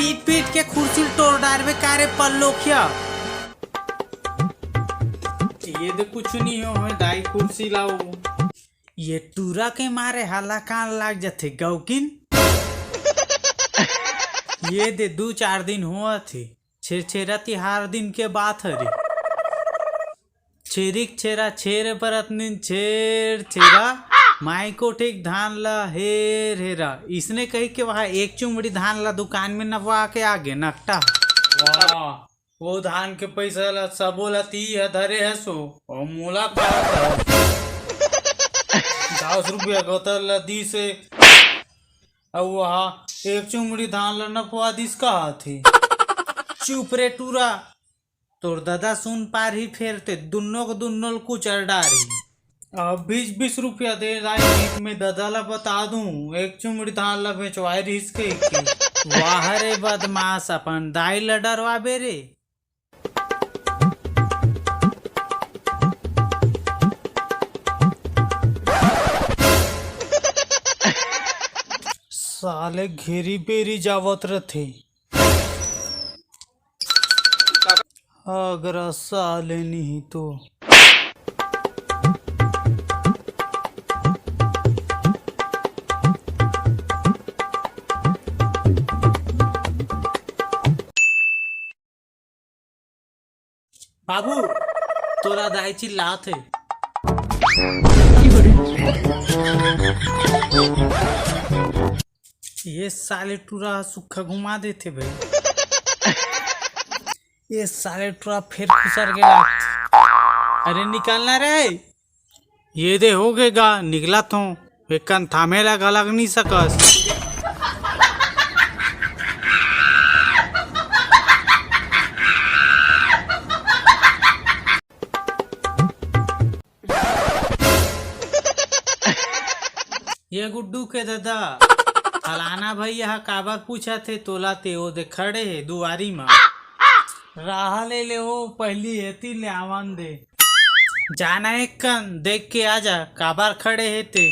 पीट पीट के कुर्सी तोड़ डालबे कारे पल्लोखिया। ये दे कुछ नहीं हो दाई कुर्सी लाओ। ये टूरा के मारे हल्ला कान लाग जाते गौकिन। ये दे 2-4 दिन हुआ थे छेरा तिहार दिन के बात हरी। छेरिक छेरा छेरे पर दिन छेर छेरा माई को ठीक धान ला हेर हेरा। इसने कही कि वहाँ एक चुमड़ी धान ला दुकान में नवा के आगे नकटा। वाह वो धान के पैसा ला सबो ला ती है धरे है सो और मूला का 10 रुपया गोतर ला दी से और वहाँ एक चुमड़ी धान ला नपवा दिस कहा थी। चुप रे टूरा तोर दादा सुन पार ही फेरते दुन्नो को दुन्नो कुचर डारी। अब 20-20 रुपया दे राई में दादा ला बता दूं एक चुमड़ी धान ला बेचवाए रिस के। वाह रे बदमाश अपन दाई ला डरवा बेरे। साले घेरी बेरी जावत रथे अगर साले नहीं तो बाबू तोरा दाई चिल्लात है। ये साले टूरा सुखा घुमा देते भाई। ये साले टूरा फिर खुसर गया। अरे निकलना रे ये दे हो गएगा निकला तो एक थामे लगा लग नहीं सकस। ये गुड्डू के दादा फलाना भाई यहाँ काबर पूछा थे तोला ते वो दे खड़े है दुआरी में राह ले हो पहली हेती ले आवन दे जाना एक कन देख के आजा काबर खड़े है ते।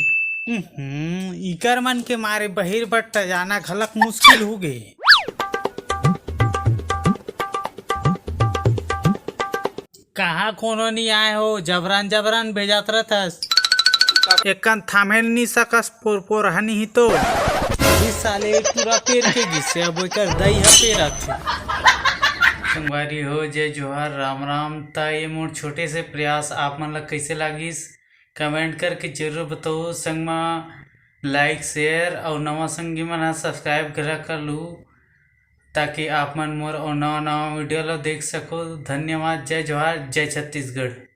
इकर मन के मारे बहिर बट्टा जाना खलक मुश्किल हो गए। कहाँ कोनो नहीं आए हो जबरन जबरन भेजात रहस एकन थामेल नहीं सकस पोर हनी ही तो इस साले पूरा पेड़ के गिसे अब कर दई है पेड़ थे। संगवारी हो जय जोहार राम राम। ता ये मोर छोटे से प्रयास आप मन ला कैसे लागिस कमेंट करके जरूर बताओ। संग में लाइक शेयर और नवा संगी मन सब्सक्राइब करा कर लूँ ताकि आप मन मोर और नवा नवा वीडियो ला देख सको। धन्यवाद। जय जोहार जय छत्तीसगढ़।